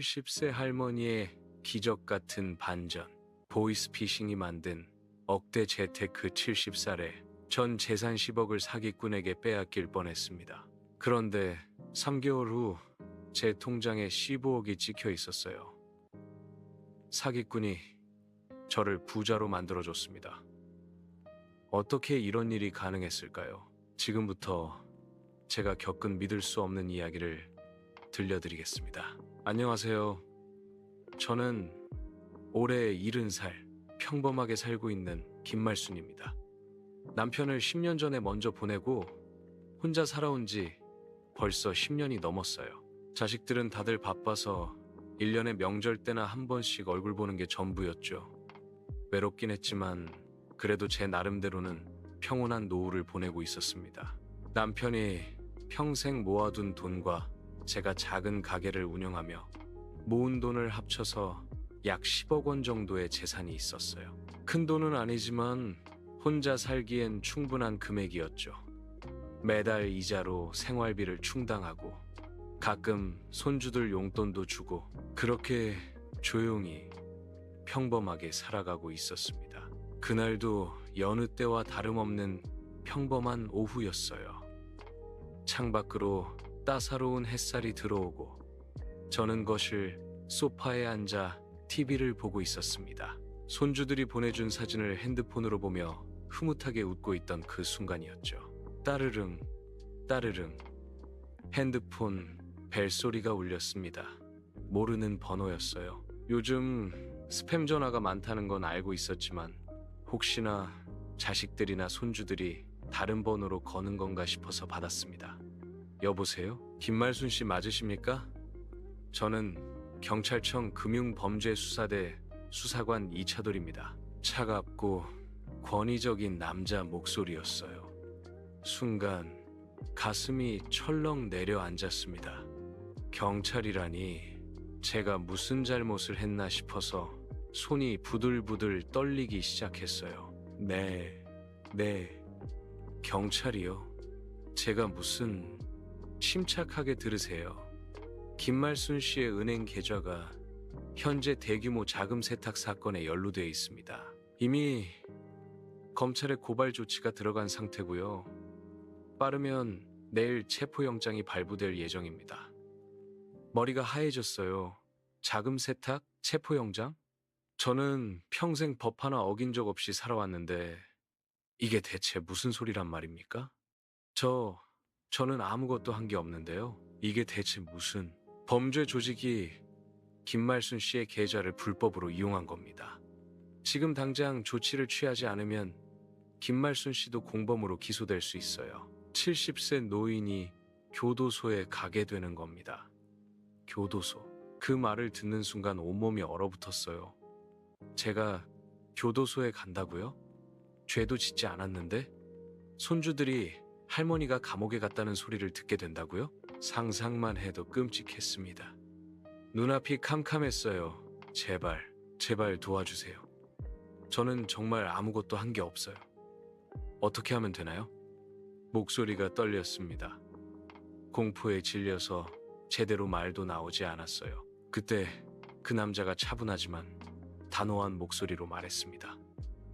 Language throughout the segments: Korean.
70세 할머니의 기적 같은 반전, 보이스피싱이 만든 억대 재테크 70살에 전 재산 10억을 사기꾼에게 빼앗길 뻔했습니다. 그런데 3개월 후 제 통장에 15억이 찍혀 있었어요. 사기꾼이 저를 부자로 만들어줬습니다. 어떻게 이런 일이 가능했을까요? 지금부터 제가 겪은 믿을 수 없는 이야기를 들려드리겠습니다. 안녕하세요. 저는 올해 70살 평범하게 살고 있는 김말순입니다. 남편을 10년 전에 먼저 보내고 혼자 살아온 지 벌써 10년이 넘었어요. 자식들은 다들 바빠서 1년에 명절 때나 한 번씩 얼굴 보는 게 전부였죠. 외롭긴 했지만 그래도 제 나름대로는 평온한 노후를 보내고 있었습니다. 남편이 평생 모아둔 돈과 제가 작은 가게를 운영하며 모은 돈을 합쳐서 약 10억 원 정도의 재산이 있었어요. 큰 돈은 아니지만 혼자 살기엔 충분한 금액이었죠. 매달 이자로 생활비를 충당하고 가끔 손주들 용돈도 주고 그렇게 조용히 평범하게 살아가고 있었습니다. 그날도 여느 때와 다름없는 평범한 오후였어요. 창밖으로 따사로운 햇살이 들어오고 저는 거실 소파에 앉아 TV를 보고 있었습니다. 손주들이 보내준 사진을 핸드폰으로 보며 흐뭇하게 웃고 있던 그 순간이었죠. 따르릉 따르릉 핸드폰 벨소리가 울렸습니다. 모르는 번호였어요. 요즘 스팸 전화가 많다는 건 알고 있었지만 혹시나 자식들이나 손주들이 다른 번호로 거는 건가 싶어서 받았습니다. 여보세요? 김말순 씨 맞으십니까? 저는 경찰청 금융범죄수사대 수사관 이차돌입니다. 차갑고 권위적인 남자 목소리였어요. 순간 가슴이 철렁 내려앉았습니다. 경찰이라니 제가 무슨 잘못을 했나 싶어서 손이 부들부들 떨리기 시작했어요. 네, 경찰이요? 제가 무슨... 침착하게 들으세요. 김말순 씨의 은행 계좌가 현재 대규모 자금 세탁 사건에 연루되어 있습니다. 이미 검찰의 고발 조치가 들어간 상태고요. 빠르면 내일 체포영장이 발부될 예정입니다. 머리가 하얘졌어요. 자금 세탁? 체포영장? 저는 평생 법 하나 어긴 적 없이 살아왔는데 이게 대체 무슨 소리란 말입니까? 저는 아무것도 한 게 없는데요. 이게 대체 무슨 범죄 조직이 김말순 씨의 계좌를 불법으로 이용한 겁니다. 지금 당장 조치를 취하지 않으면 김말순 씨도 공범으로 기소될 수 있어요. 70세 노인이 교도소에 가게 되는 겁니다. 교도소. 그 말을 듣는 순간 온몸이 얼어붙었어요. 제가 교도소에 간다고요? 죄도 짓지 않았는데? 손주들이 할머니가 감옥에 갔다는 소리를 듣게 된다고요? 상상만 해도 끔찍했습니다. 눈앞이 캄캄했어요. 제발 도와주세요. 저는 정말 아무것도 한 게 없어요. 어떻게 하면 되나요? 목소리가 떨렸습니다. 공포에 질려서 제대로 말도 나오지 않았어요. 그때 그 남자가 차분하지만 단호한 목소리로 말했습니다.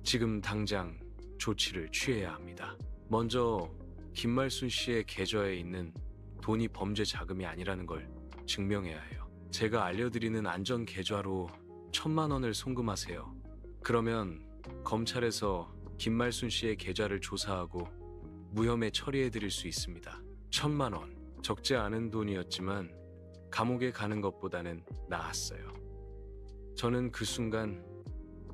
지금 당장 조치를 취해야 합니다. 먼저 김말순 씨의 계좌에 있는 돈이 범죄 자금이 아니라는 걸 증명해야 해요. 제가 알려드리는 안전 계좌로 1,000만 원을 송금하세요. 그러면 검찰에서 김말순 씨의 계좌를 조사하고 무혐의 처리해드릴 수 있습니다. 1,000만 원. 적지 않은 돈이었지만 감옥에 가는 것보다는 나았어요. 저는 그 순간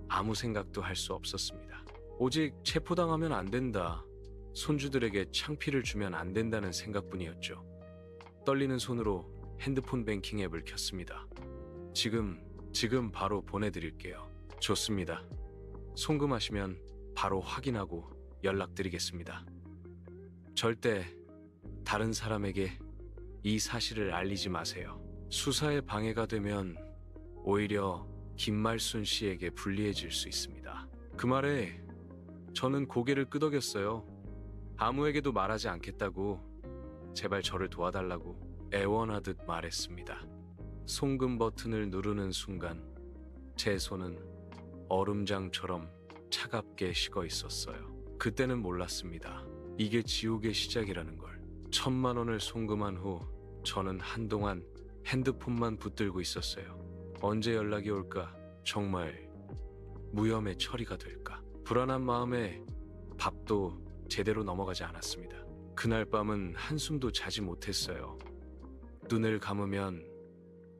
아무 생각도 할 수 없었습니다. 오직 체포당하면 안 된다. 손주들에게 창피를 주면 안 된다는 생각뿐이었죠. 떨리는 손으로 핸드폰 뱅킹 앱을 켰습니다. 지금 바로 보내드릴게요. 좋습니다. 송금하시면 바로 확인하고 연락드리겠습니다. 절대 다른 사람에게 이 사실을 알리지 마세요. 수사에 방해가 되면 오히려 김말순 씨에게 불리해질 수 있습니다. 그 말에 저는 고개를 끄덕였어요. 아무에게도 말하지 않겠다고, 제발 저를 도와달라고 애원하듯 말했습니다. 송금 버튼을 누르는 순간 제 손은 얼음장처럼 차갑게 식어 있었어요. 그때는 몰랐습니다. 이게 지옥의 시작이라는 걸. 1,000만 원을 송금한 후 저는 한동안 핸드폰만 붙들고 있었어요. 언제 연락이 올까? 정말 무혐의 처리가 될까? 불안한 마음에 밥도 제대로 넘어가지 않았습니다. 그날 밤은 한숨도 자지 못했어요. 눈을 감으면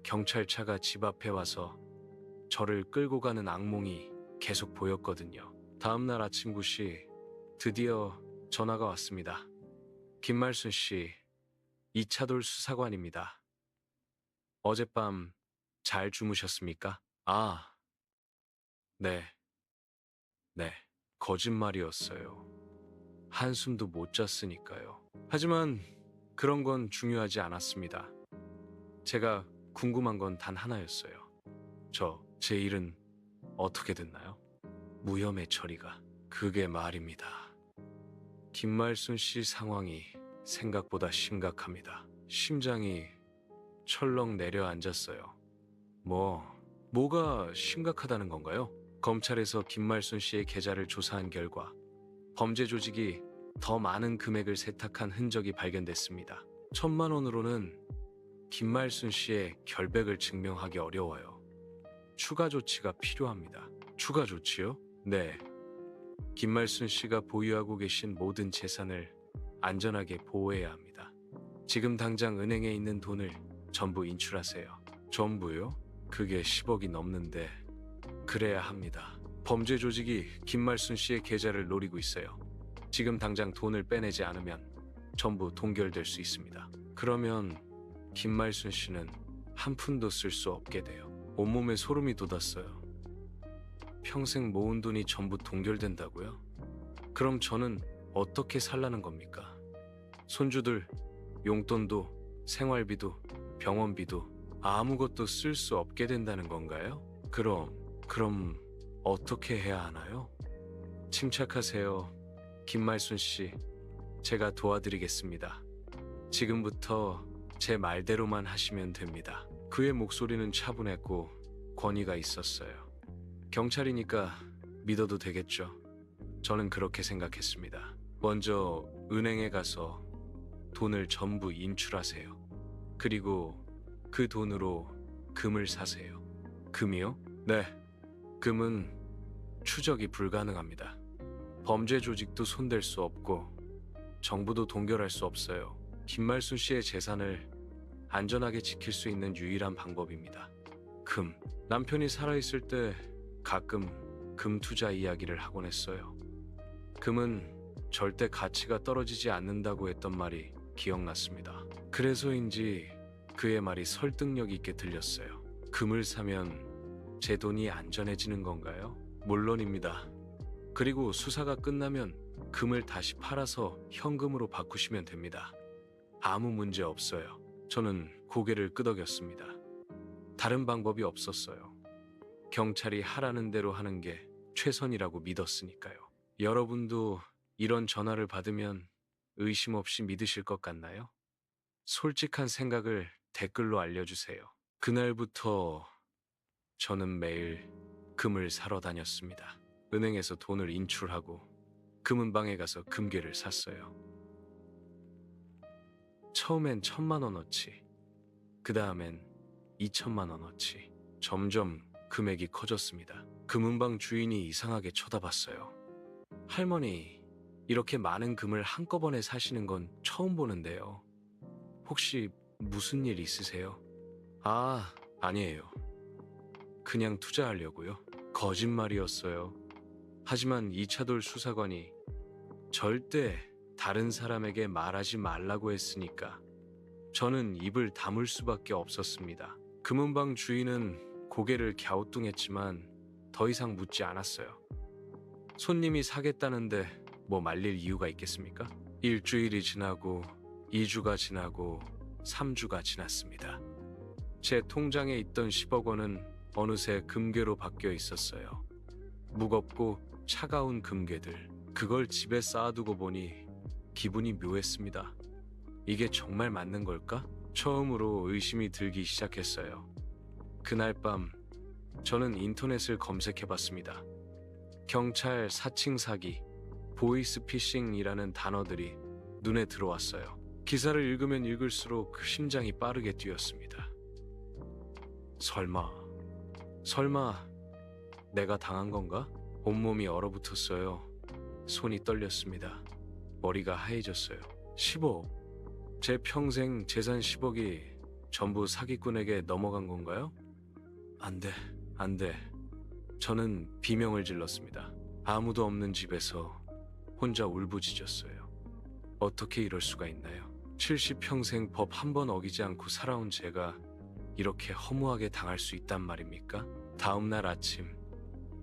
경찰차가 집 앞에 와서 저를 끌고 가는 악몽이 계속 보였거든요. 다음날 아침 9시 드디어 전화가 왔습니다. 김말순 씨, 이차돌 수사관입니다. 어젯밤 잘 주무셨습니까? 아, 네, 네. 거짓말이었어요. 한숨도 못 잤으니까요. 하지만 그런 건 중요하지 않았습니다. 제가 궁금한 건 단 하나였어요. 제 일은 어떻게 됐나요? 무혐의 처리가. 그게 말입니다. 김말순 씨 상황이 생각보다 심각합니다. 심장이 철렁 내려앉았어요. 뭐가 심각하다는 건가요? 검찰에서 김말순 씨의 계좌를 조사한 결과 범죄 조직이 더 많은 금액을 세탁한 흔적이 발견됐습니다. 1,000만 원으로는 김말순 씨의 결백을 증명하기 어려워요. 추가 조치가 필요합니다. 추가 조치요? 네. 김말순 씨가 보유하고 계신 모든 재산을 안전하게 보호해야 합니다. 지금 당장 은행에 있는 돈을 전부 인출하세요. 전부요? 그게 10억이 넘는데 그래야 합니다. 범죄 조직이 김말순 씨의 계좌를 노리고 있어요. 지금 당장 돈을 빼내지 않으면 전부 동결될 수 있습니다. 그러면 김말순 씨는 한 푼도 쓸 수 없게 돼요. 온몸에 소름이 돋았어요. 평생 모은 돈이 전부 동결된다고요? 그럼 저는 어떻게 살라는 겁니까? 손주들 용돈도 생활비도 병원비도 아무것도 쓸 수 없게 된다는 건가요? 그럼 어떻게 해야 하나요? 침착하세요. 김말순 씨, 제가 도와드리겠습니다. 지금부터 제 말대로만 하시면 됩니다. 그의 목소리는 차분했고 권위가 있었어요. 경찰이니까 믿어도 되겠죠. 저는 그렇게 생각했습니다. 먼저 은행에 가서 돈을 전부 인출하세요. 그리고 그 돈으로 금을 사세요. 금이요? 네. 금은 추적이 불가능합니다. 범죄 조직도 손댈 수 없고 정부도 동결할 수 없어요. 김말순 씨의 재산을 안전하게 지킬 수 있는 유일한 방법입니다. 금. 남편이 살아있을 때 가끔 금 투자 이야기를 하곤 했어요. 금은 절대 가치가 떨어지지 않는다고 했던 말이 기억났습니다. 그래서인지 그의 말이 설득력 있게 들렸어요. 금을 사면 제 돈이 안전해지는 건가요? 물론입니다. 그리고 수사가 끝나면 금을 다시 팔아서 현금으로 바꾸시면 됩니다. 아무 문제 없어요. 저는 고개를 끄덕였습니다. 다른 방법이 없었어요. 경찰이 하라는 대로 하는 게 최선이라고 믿었으니까요. 여러분도 이런 전화를 받으면 의심 없이 믿으실 것 같나요? 솔직한 생각을 댓글로 알려주세요. 그날부터 저는 매일 금을 사러 다녔습니다. 은행에서 돈을 인출하고 금은방에 가서 금괴를 샀어요. 처음엔 1,000만 원어치, 그 다음엔 2,000만 원어치. 점점 금액이 커졌습니다. 금은방 주인이 이상하게 쳐다봤어요. 할머니, 이렇게 많은 금을 한꺼번에 사시는 건 처음 보는데요. 혹시 무슨 일 있으세요? 아니에요. 그냥 투자하려고요. 거짓말이었어요. 하지만 이차돌 수사관이 절대 다른 사람에게 말하지 말라고 했으니까 저는 입을 다물 수밖에 없었습니다. 금은방 주인은 고개를 갸우뚱했지만 더 이상 묻지 않았어요. 손님이 사겠다는데 뭐 말릴 이유가 있겠습니까? 일주일이 지나고 2주가 지나고 3주가 지났습니다. 제 통장에 있던 10억 원은 어느새 금괴로 바뀌어 있었어요. 무겁고 차가운 금괴들. 그걸 집에 쌓아두고 보니 기분이 묘했습니다. 이게 정말 맞는 걸까? 처음으로 의심이 들기 시작했어요. 그날 밤 저는 인터넷을 검색해 봤습니다. 경찰 사칭 사기, 보이스피싱이라는 단어들이 눈에 들어왔어요. 기사를 읽으면 읽을수록 심장이 빠르게 뛰었습니다. 설마 내가 당한 건가? 온몸이 얼어붙었어요. 손이 떨렸습니다. 머리가 하얘졌어요. 10억? 제 평생 재산 10억이 전부 사기꾼에게 넘어간 건가요? 안 돼. 저는 비명을 질렀습니다. 아무도 없는 집에서 혼자 울부짖었어요. 어떻게 이럴 수가 있나요? 70평생 법 한 번 어기지 않고 살아온 제가 이렇게 허무하게 당할 수 있단 말입니까? 다음 날 아침,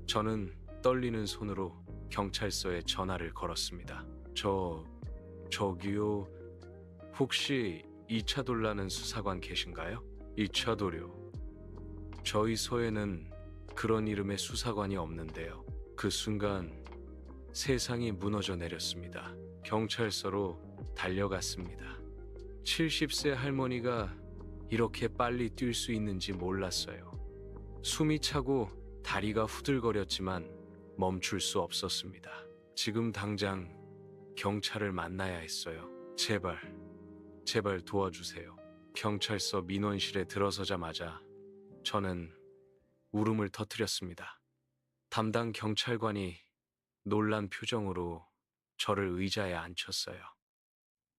저는 떨리는 손으로 경찰서에 전화를 걸었습니다. 저기요, 혹시 이차돌라는 수사관 계신가요? 이차돌요. 저희 서에는 그런 이름의 수사관이 없는데요. 그 순간 세상이 무너져 내렸습니다. 경찰서로 달려갔습니다. 70세 할머니가 이렇게 빨리 뛸 수 있는지 몰랐어요. 숨이 차고 다리가 후들거렸지만 멈출 수 없었습니다. 지금 당장 경찰을 만나야 했어요. 제발 도와주세요. 경찰서 민원실에 들어서자마자 저는 울음을 터뜨렸습니다. 담당 경찰관이 놀란 표정으로 저를 의자에 앉혔어요.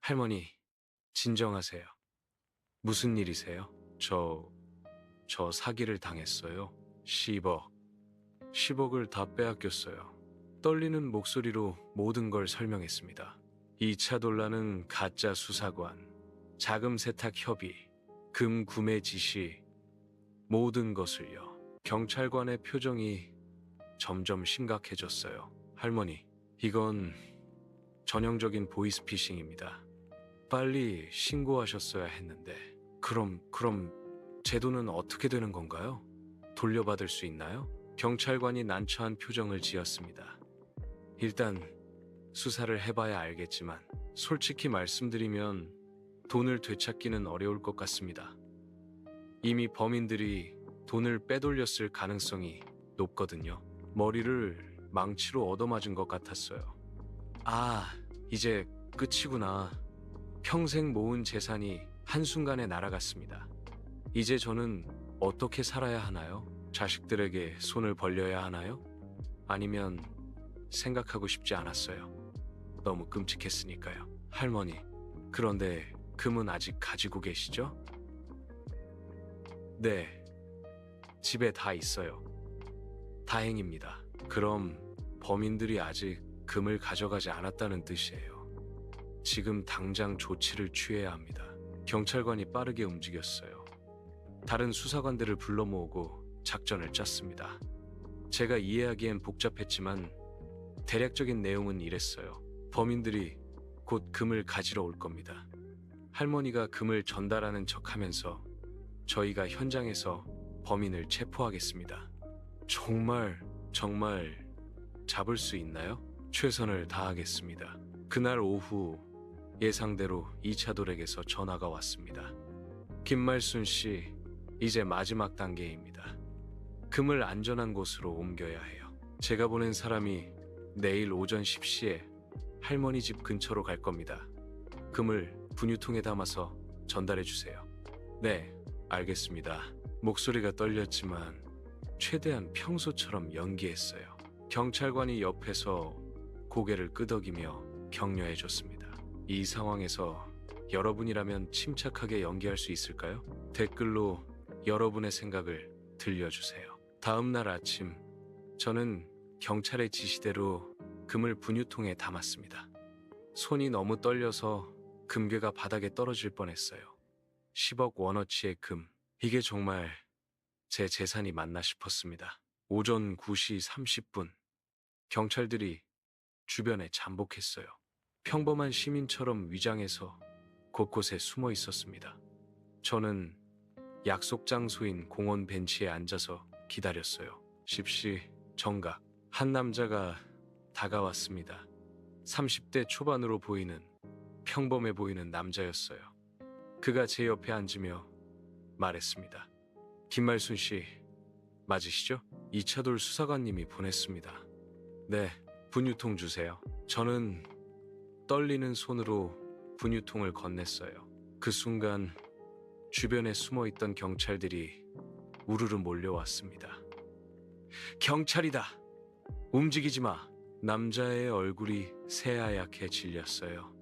할머니, 진정하세요. 무슨 일이세요? 저 사기를 당했어요. 10억을 다 빼앗겼어요. 떨리는 목소리로 모든 걸 설명했습니다. 이차돌라는 가짜 수사관, 자금 세탁 협의, 금 구매 지시, 모든 것을요. 경찰관의 표정이 점점 심각해졌어요. 할머니, 이건 전형적인 보이스피싱입니다. 빨리 신고하셨어야 했는데. 그럼 제 돈은 어떻게 되는 건가요? 돌려받을 수 있나요? 경찰관이 난처한 표정을 지었습니다. 일단 수사를 해봐야 알겠지만 솔직히 말씀드리면 돈을 되찾기는 어려울 것 같습니다. 이미 범인들이 돈을 빼돌렸을 가능성이 높거든요. 머리를 망치로 얻어맞은 것 같았어요. 아, 이제 끝이구나. 평생 모은 재산이 한순간에 날아갔습니다. 이제 저는 어떻게 살아야 하나요? 자식들에게 손을 벌려야 하나요? 아니면 생각하고 싶지 않았어요. 너무 끔찍했으니까요. 할머니, 그런데 금은 아직 가지고 계시죠? 네, 집에 다 있어요. 다행입니다. 그럼 범인들이 아직 금을 가져가지 않았다는 뜻이에요. 지금 당장 조치를 취해야 합니다. 경찰관이 빠르게 움직였어요. 다른 수사관들을 불러 모으고 작전을 짰습니다. 제가 이해하기엔 복잡했지만 대략적인 내용은 이랬어요. 범인들이 곧 금을 가지러 올 겁니다. 할머니가 금을 전달하는 척하면서 저희가 현장에서 범인을 체포하겠습니다. 정말 잡을 수 있나요? 최선을 다하겠습니다. 그날 오후 예상대로 이차돌에게서 전화가 왔습니다. 김말순 씨, 이제 마지막 단계입니다. 금을 안전한 곳으로 옮겨야 해요. 제가 보낸 사람이 내일 오전 10시에 할머니 집 근처로 갈 겁니다. 금을 분유통에 담아서 전달해 주세요. 네, 알겠습니다. 목소리가 떨렸지만 최대한 평소처럼 연기했어요. 경찰관이 옆에서 고개를 끄덕이며 격려해 줬습니다. 이 상황에서 여러분이라면 침착하게 연기할 수 있을까요? 댓글로 여러분의 생각을 들려주세요. 다음 날 아침, 저는 경찰의 지시대로 금을 분유통에 담았습니다. 손이 너무 떨려서 금괴가 바닥에 떨어질 뻔했어요. 10억 원어치의 금, 이게 정말 제 재산이 맞나 싶었습니다. 오전 9시 30분, 경찰들이 주변에 잠복했어요. 평범한 시민처럼 위장해서 곳곳에 숨어 있었습니다. 저는 약속 장소인 공원 벤치에 앉아서 기다렸어요. 10시 정각, 한 남자가 다가왔습니다. 30대 초반으로 보이는 평범해 보이는 남자였어요. 그가 제 옆에 앉으며 말했습니다. 김말순 씨, 맞으시죠? 이차돌 수사관님이 보냈습니다. 네, 분유통 주세요. 저는 떨리는 손으로 분유통을 건넸어요. 그 순간 주변에 숨어있던 경찰들이 우르르 몰려왔습니다. 경찰이다! 움직이지 마! 남자의 얼굴이 새하얗게 질렸어요.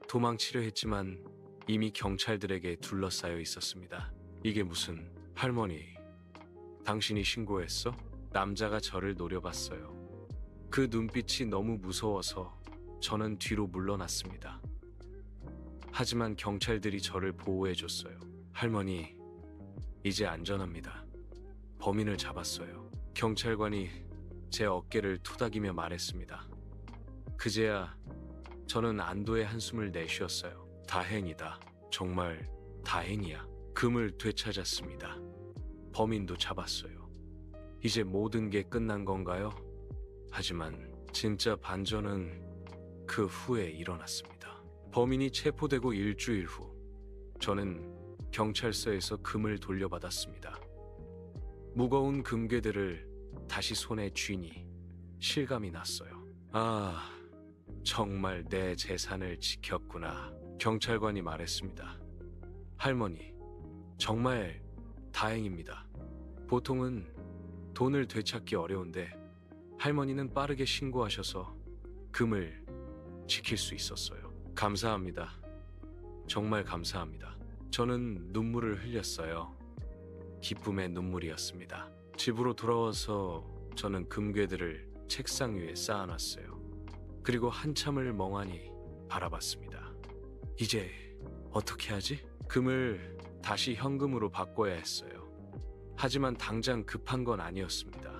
도망치려 했지만 이미 경찰들에게 둘러싸여 있었습니다. 이게 무슨... 할머니, 당신이 신고했어? 남자가 저를 노려봤어요. 그 눈빛이 너무 무서워서 저는 뒤로 물러났습니다. 하지만 경찰들이 저를 보호해줬어요. 할머니, 이제 안전합니다. 범인을 잡았어요. 경찰관이 제 어깨를 토닥이며 말했습니다. 그제야 저는 안도의 한숨을 내쉬었어요. 다행이다. 정말 다행이야. 금을 되찾았습니다. 범인도 잡았어요. 이제 모든 게 끝난 건가요? 하지만 진짜 반전은 그 후에 일어났습니다. 범인이 체포되고 일주일 후 저는 경찰서에서 금을 돌려받았습니다. 무거운 금괴들을 다시 손에 쥐니 실감이 났어요. 아, 정말 내 재산을 지켰구나. 경찰관이 말했습니다. 할머니, 정말 다행입니다. 보통은 돈을 되찾기 어려운데 할머니는 빠르게 신고하셔서 금을 지킬 수 있었어요. 감사합니다. 정말 감사합니다. 저는 눈물을 흘렸어요. 기쁨의 눈물이었습니다. 집으로 돌아와서 저는 금괴들을 책상 위에 쌓아놨어요. 그리고 한참을 멍하니 바라봤습니다. 이제 어떻게 하지? 금을 다시 현금으로 바꿔야 했어요. 하지만 당장 급한 건 아니었습니다.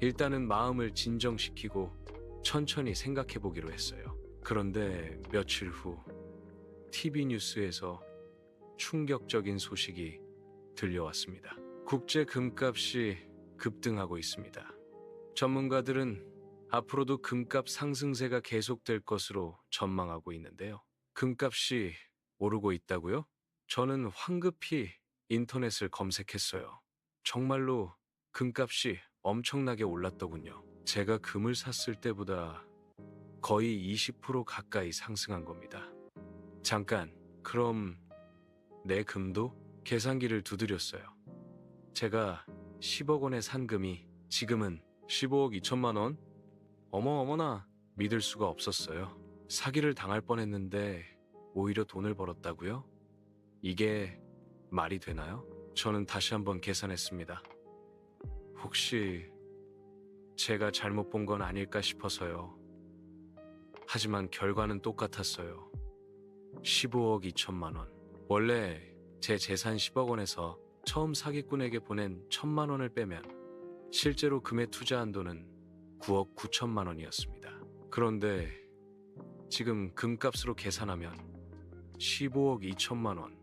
일단은 마음을 진정시키고 천천히 생각해 보기로 했어요. 그런데 며칠 후 TV 뉴스에서 충격적인 소식이 들려왔습니다. 국제 금값이 급등하고 있습니다. 전문가들은 앞으로도 금값 상승세가 계속될 것으로 전망하고 있는데요. 금값이 오르고 있다고요? 저는 황급히 인터넷을 검색했어요. 정말로 금값이 엄청나게 올랐더군요. 제가 금을 샀을 때보다 거의 20% 가까이 상승한 겁니다. 잠깐, 그럼 내 금도? 계산기를 두드렸어요. 제가 10억 원에 산 금이 지금은 15억 2천만 원? 어머나, 믿을 수가 없었어요. 사기를 당할 뻔했는데 오히려 돈을 벌었다고요? 이게 말이 되나요? 저는 다시 한번 계산했습니다. 혹시 제가 잘못 본 건 아닐까 싶어서요. 하지만 결과는 똑같았어요. 15억 2천만 원. 원래 제 재산 10억 원에서 처음 사기꾼에게 보낸 1,000만 원을 빼면 실제로 금에 투자한 돈은 9억 9천만 원이었습니다. 그런데 지금 금값으로 계산하면 15억 2천만 원,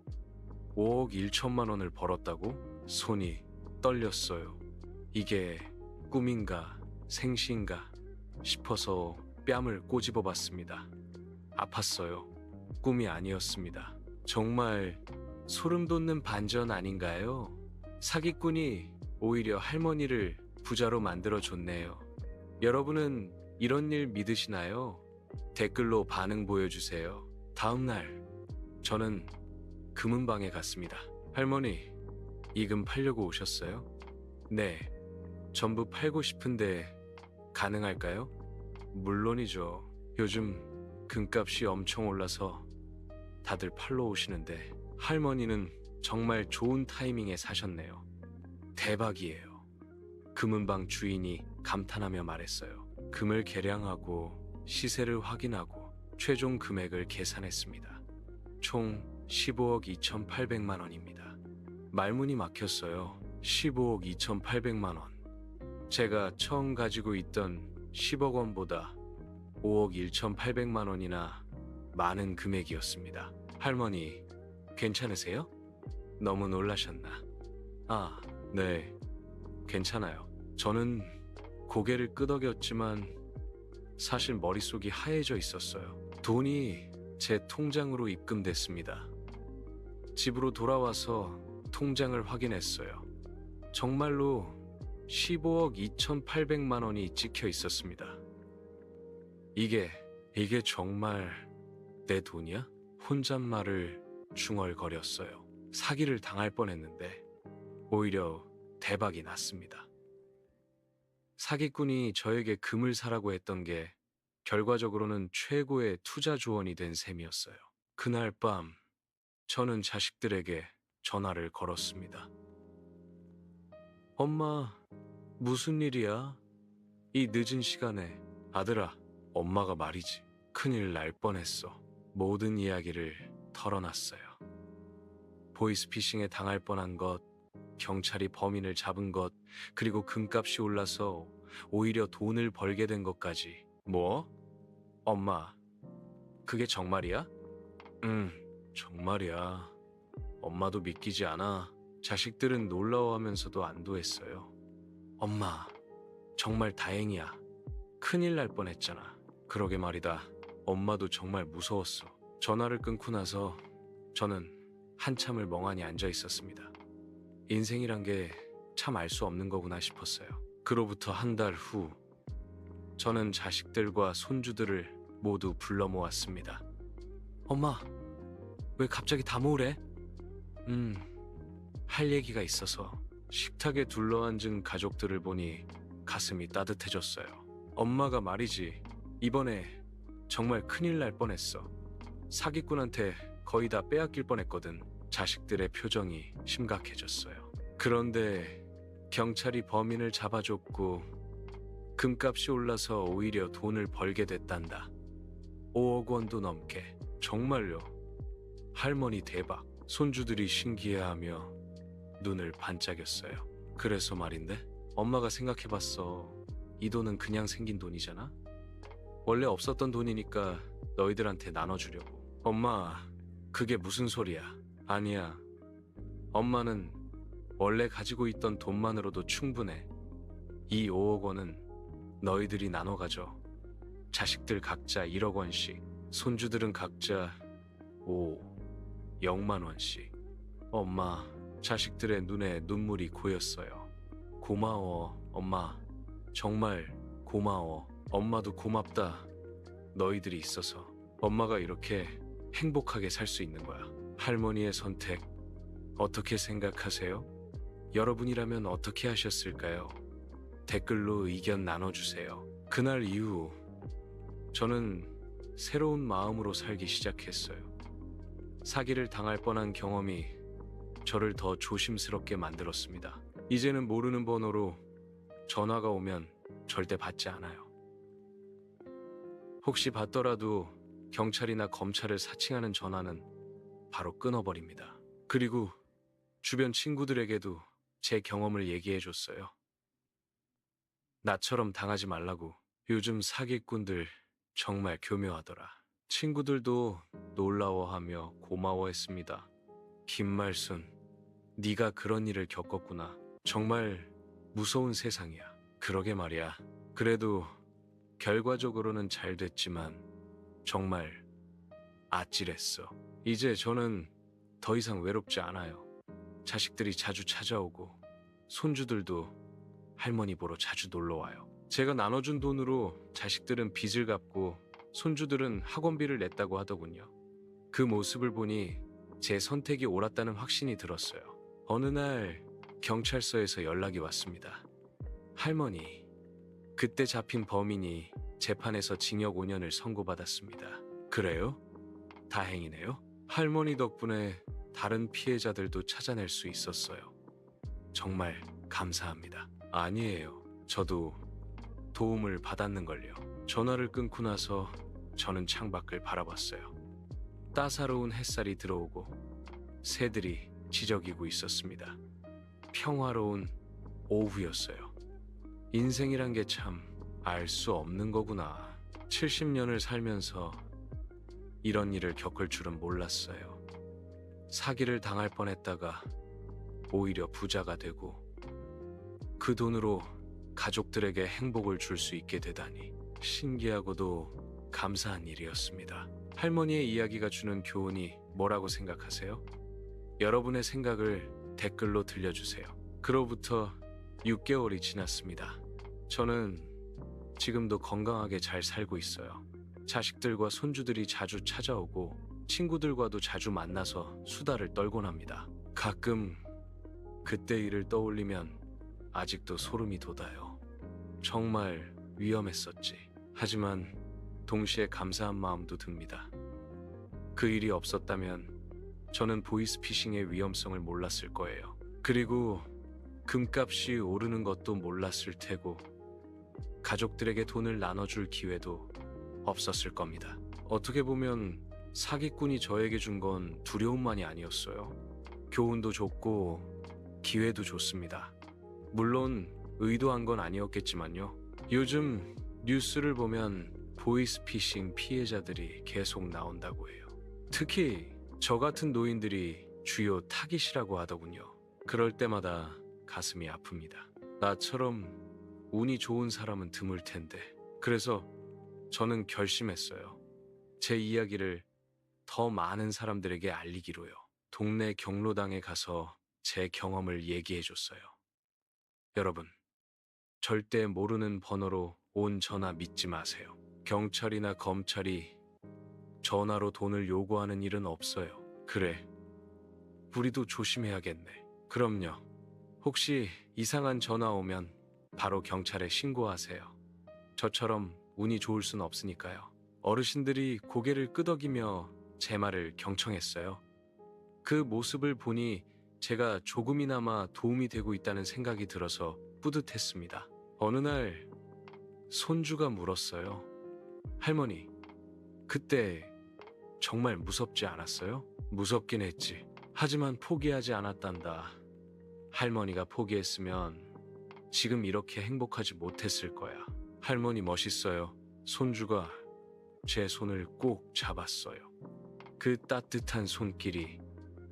5억 1천만 원을 벌었다고? 손이 떨렸어요. 이게 꿈인가 생시인가 싶어서 뺨을 꼬집어 봤습니다. 아팠어요. 꿈이 아니었습니다. 정말 소름 돋는 반전 아닌가요? 사기꾼이 오히려 할머니를 부자로 만들어줬네요. 여러분은 이런 일 믿으시나요? 댓글로 반응 보여주세요. 다음날 저는 금은방에 갔습니다. 할머니, 이 금 팔려고 오셨어요? 네, 전부 팔고 싶은데 가능할까요? 물론이죠. 요즘 금값이 엄청 올라서 다들 팔러 오시는데 할머니는 정말 좋은 타이밍에 사셨네요. 대박이에요. 금은방 주인이 감탄하며 말했어요. 금을 계량하고 시세를 확인하고 최종 금액을 계산했습니다. 총 15억 2,800만 원입니다. 말문이 막혔어요. 15억 2,800만 원. 제가 처음 가지고 있던 10억 원보다 5억 1,800만 원이나 많은 금액이었습니다. 할머니, 괜찮으세요? 너무 놀라셨나? 아, 네, 괜찮아요. 저는 고개를 끄덕였지만 사실 머릿속이 하얘져 있었어요. 돈이 제 통장으로 입금됐습니다. 집으로 돌아와서 통장을 확인했어요. 정말로 15억 2,800만 원이 찍혀 있었습니다. 이게 정말 내 돈이야? 혼잣말을 중얼거렸어요. 사기를 당할 뻔했는데 오히려 대박이 났습니다. 사기꾼이 저에게 금을 사라고 했던 게 결과적으로는 최고의 투자 조언이 된 셈이었어요. 그날 밤 저는 자식들에게 전화를 걸었습니다. 엄마, 무슨 일이야? 이 늦은 시간에. 아들아, 엄마가 말이지. 큰일 날 뻔했어. 모든 이야기를 털어놨어요. 보이스피싱에 당할 뻔한 것, 경찰이 범인을 잡은 것, 그리고 금값이 올라서 오히려 돈을 벌게 된 것까지. 뭐? 엄마, 그게 정말이야? 응, 정말이야. 엄마도 믿기지 않아. 자식들은 놀라워하면서도 안도했어요. 엄마, 정말 다행이야. 큰일 날 뻔했잖아. 그러게 말이다. 엄마도 정말 무서웠어. 전화를 끊고 나서 저는 한참을 멍하니 앉아 있었습니다. 인생이란 게 참 알 수 없는 거구나 싶었어요. 그로부터 한 달 후, 저는 자식들과 손주들을 모두 불러 모았습니다. 엄마, 왜 갑자기 다 모으래? 할 얘기가 있어서. 식탁에 둘러앉은 가족들을 보니 가슴이 따뜻해졌어요. 엄마가 말이지, 이번에 정말 큰일 날 뻔했어. 사기꾼한테 거의 다 빼앗길 뻔했거든. 자식들의 표정이 심각해졌어요. 그런데 경찰이 범인을 잡아줬고 금값이 올라서 오히려 돈을 벌게 됐단다. 5억 원도 넘게. 정말요. 할머니 대박. 손주들이 신기해하며 눈을 반짝였어요. 그래서 말인데, 엄마가 생각해봤어. 이 돈은 그냥 생긴 돈이잖아? 원래 없었던 돈이니까 너희들한테 나눠주려고. 엄마, 그게 무슨 소리야? 아니야. 엄마는 원래 가지고 있던 돈만으로도 충분해. 이 5억 원은 너희들이 나눠 가져. 자식들 각자 1억 원씩, 손주들은 각자 0만 원씩. 엄마, 자식들의 눈에 눈물이 고였어요. 고마워, 엄마. 정말 고마워. 엄마도 고맙다. 너희들이 있어서 엄마가 이렇게 행복하게 살 수 있는 거야. 할머니의 선택, 어떻게 생각하세요? 여러분이라면 어떻게 하셨을까요? 댓글로 의견 나눠주세요. 그날 이후 저는 새로운 마음으로 살기 시작했어요. 사기를 당할 뻔한 경험이 저를 더 조심스럽게 만들었습니다. 이제는 모르는 번호로 전화가 오면 절대 받지 않아요. 혹시 받더라도 경찰이나 검찰을 사칭하는 전화는 바로 끊어버립니다. 그리고 주변 친구들에게도 제 경험을 얘기해줬어요. 나처럼 당하지 말라고. 요즘 사기꾼들 정말 교묘하더라. 친구들도 놀라워하며 고마워했습니다. 김말순, 네가 그런 일을 겪었구나. 정말 무서운 세상이야. 그러게 말이야. 그래도 결과적으로는 잘 됐지만 정말 아찔했어. 이제 저는 더 이상 외롭지 않아요. 자식들이 자주 찾아오고 손주들도 할머니 보러 자주 놀러와요. 제가 나눠준 돈으로 자식들은 빚을 갚고 손주들은 학원비를 냈다고 하더군요. 그 모습을 보니 제 선택이 옳았다는 확신이 들었어요. 어느 날 경찰서에서 연락이 왔습니다. 할머니, 그때 잡힌 범인이 재판에서 징역 5년을 선고받았습니다. 그래요? 다행이네요. 할머니 덕분에 다른 피해자들도 찾아낼 수 있었어요. 정말 감사합니다. 아니에요. 저도 도움을 받았는걸요. 전화를 끊고 나서 저는 창밖을 바라봤어요. 따사로운 햇살이 들어오고 새들이 지저귀고 있었습니다. 평화로운 오후였어요. 인생이란 게 참 알 수 없는 거구나. 70년을 살면서 이런 일을 겪을 줄은 몰랐어요. 사기를 당할 뻔했다가 오히려 부자가 되고 그 돈으로 가족들에게 행복을 줄 수 있게 되다니 신기하고도 감사한 일이었습니다. 할머니의 이야기가 주는 교훈이 뭐라고 생각하세요? 여러분의 생각을 댓글로 들려주세요. 그로부터 6개월이 지났습니다. 저는 지금도 건강하게 잘 살고 있어요. 자식들과 손주들이 자주 찾아오고 친구들과도 자주 만나서 수다를 떨곤 합니다. 가끔 그때 일을 떠올리면 아직도 소름이 돋아요. 정말 위험했었지. 하지만 동시에 감사한 마음도 듭니다. 그 일이 없었다면 저는 보이스피싱의 위험성을 몰랐을 거예요. 그리고 금값이 오르는 것도 몰랐을 테고 가족들에게 돈을 나눠줄 기회도 없었을 겁니다. 어떻게 보면 사기꾼이 저에게 준 건 두려움만이 아니었어요. 교훈도 줬고 기회도 줬습니다. 물론 의도한 건 아니었겠지만요. 요즘 뉴스를 보면 보이스피싱 피해자들이 계속 나온다고 해요. 특히 저 같은 노인들이 주요 타깃이라고 하더군요. 그럴 때마다 가슴이 아픕니다. 나처럼 운이 좋은 사람은 드물 텐데. 그래서 저는 결심했어요. 제 이야기를 더 많은 사람들에게 알리기로요. 동네 경로당에 가서 제 경험을 얘기해줬어요. 여러분, 절대 모르는 번호로 온 전화 믿지 마세요. 경찰이나 검찰이 전화로 돈을 요구하는 일은 없어요. 그래, 우리도 조심해야겠네. 그럼요. 혹시 이상한 전화 오면 바로 경찰에 신고하세요. 저처럼 운이 좋을 순 없으니까요. 어르신들이 고개를 끄덕이며 제 말을 경청했어요. 그 모습을 보니 제가 조금이나마 도움이 되고 있다는 생각이 들어서 뿌듯했습니다. 어느 날 손주가 물었어요. 할머니, 그때 정말 무섭지 않았어요? 무섭긴 했지. 하지만 포기하지 않았단다. 할머니가 포기했으면 지금 이렇게 행복하지 못했을 거야. 할머니 멋있어요. 손주가 제 손을 꼭 잡았어요. 그 따뜻한 손길이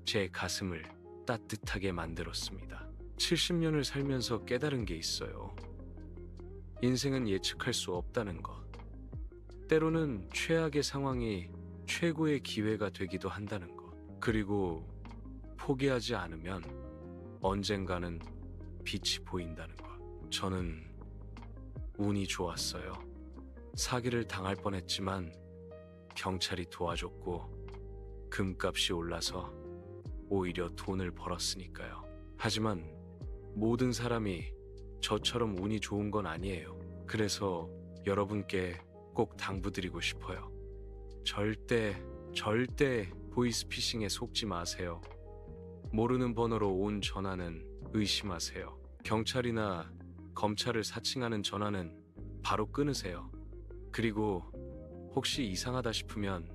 제 가슴을 따뜻하게 만들었습니다. 70년을 살면서 깨달은 게 있어요. 인생은 예측할 수 없다는 것. 때로는 최악의 상황이 최고의 기회가 되기도 한다는 것. 그리고 포기하지 않으면 언젠가는 빛이 보인다는 것. 저는 운이 좋았어요. 사기를 당할 뻔했지만 경찰이 도와줬고 금값이 올라서 오히려 돈을 벌었으니까요. 하지만 모든 사람이 저처럼 운이 좋은 건 아니에요. 그래서 여러분께 꼭 당부드리고 싶어요. 절대 보이스피싱에 속지 마세요. 모르는 번호로 온 전화는 의심하세요. 경찰이나 검찰을 사칭하는 전화는 바로 끊으세요. 그리고 혹시 이상하다 싶으면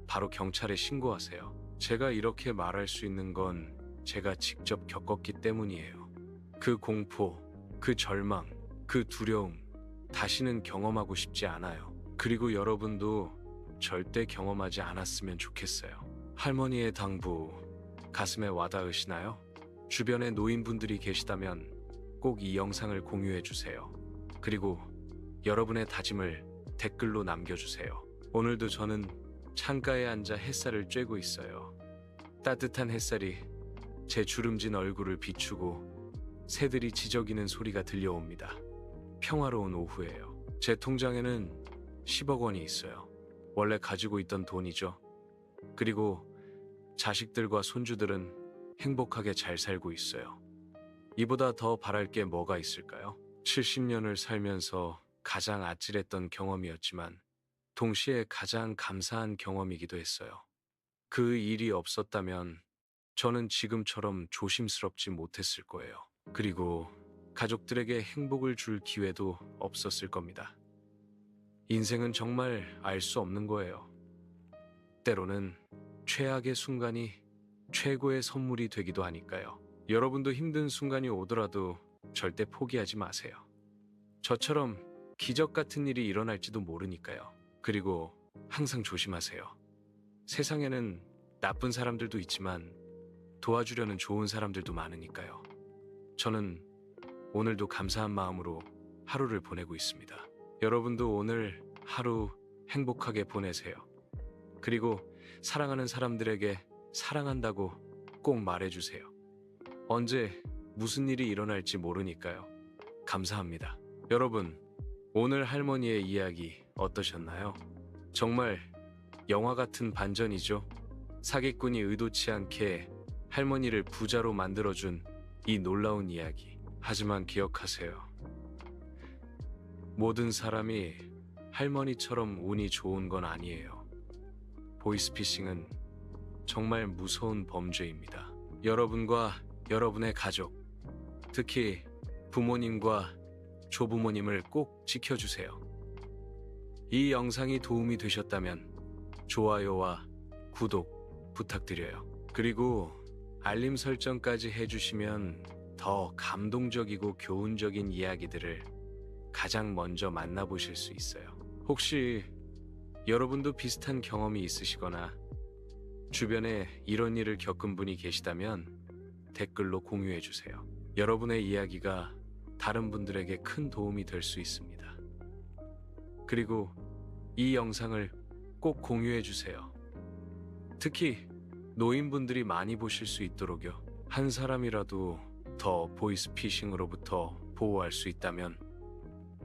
바로 경찰에 신고하세요. 제가 이렇게 말할 수 있는 건 제가 직접 겪었기 때문이에요. 그 공포, 그 절망, 그 두려움, 다시는 경험하고 싶지 않아요. 그리고 여러분도 절대 경험하지 않았으면 좋겠어요. 할머니의 당부, 가슴에 와닿으시나요? 주변에 노인분들이 계시다면 꼭 이 영상을 공유해 주세요. 그리고 여러분의 다짐을 댓글로 남겨주세요. 오늘도 저는 창가에 앉아 햇살을 쬐고 있어요. 따뜻한 햇살이 제 주름진 얼굴을 비추고 새들이 지저귀는 소리가 들려옵니다. 평화로운 오후예요. 제 통장에는 10억 원이 있어요. 원래 가지고 있던 돈이죠. 그리고 자식들과 손주들은 행복하게 잘 살고 있어요. 이보다 더 바랄 게 뭐가 있을까요? 70년을 살면서 가장 아찔했던 경험이었지만 동시에 가장 감사한 경험이기도 했어요. 그 일이 없었다면 저는 지금처럼 조심스럽지 못했을 거예요. 그리고 가족들에게 행복을 줄 기회도 없었을 겁니다. 인생은 정말 알 수 없는 거예요. 때로는 최악의 순간이 최고의 선물이 되기도 하니까요. 여러분도 힘든 순간이 오더라도 절대 포기하지 마세요. 저처럼 기적 같은 일이 일어날지도 모르니까요. 그리고 항상 조심하세요. 세상에는 나쁜 사람들도 있지만 도와주려는 좋은 사람들도 많으니까요. 저는 오늘도 감사한 마음으로 하루를 보내고 있습니다. 여러분도 오늘 하루 행복하게 보내세요. 그리고 사랑하는 사람들에게 사랑한다고 꼭 말해주세요. 언제 무슨 일이 일어날지 모르니까요. 감사합니다. 여러분, 오늘 할머니의 이야기 어떠셨나요? 정말 영화 같은 반전이죠. 사기꾼이 의도치 않게 할머니를 부자로 만들어준 이 놀라운 이야기. 하지만 기억하세요. 모든 사람이 할머니처럼 운이 좋은 건 아니에요. 보이스피싱은 정말 무서운 범죄입니다. 여러분과 여러분의 가족, 특히 부모님과 조부모님을 꼭 지켜주세요. 이 영상이 도움이 되셨다면 좋아요와 구독 부탁드려요. 그리고 알림 설정까지 해주시면 더 감동적이고 교훈적인 이야기들을 가장 먼저 만나보실 수 있어요. 혹시 여러분도 비슷한 경험이 있으시거나 주변에 이런 일을 겪은 분이 계시다면 댓글로 공유해주세요. 여러분의 이야기가 다른 분들에게 큰 도움이 될 수 있습니다. 그리고 이 영상을 꼭 공유해주세요. 특히 노인분들이 많이 보실 수 있도록요. 한 사람이라도 더 보이스피싱으로부터 보호할 수 있다면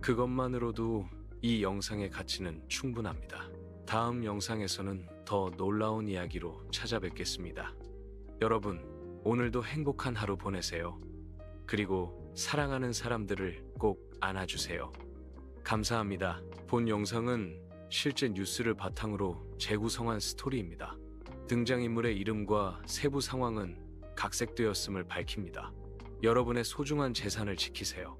그것만으로도 이 영상의 가치는 충분합니다. 다음 영상에서는 더 놀라운 이야기로 찾아뵙겠습니다. 여러분, 오늘도 행복한 하루 보내세요. 그리고 사랑하는 사람들을 꼭 안아주세요. 감사합니다. 본 영상은 실제 뉴스를 바탕으로 재구성한 스토리입니다. 등장인물의 이름과 세부 상황은 각색되었음을 밝힙니다. 여러분의 소중한 재산을 지키세요.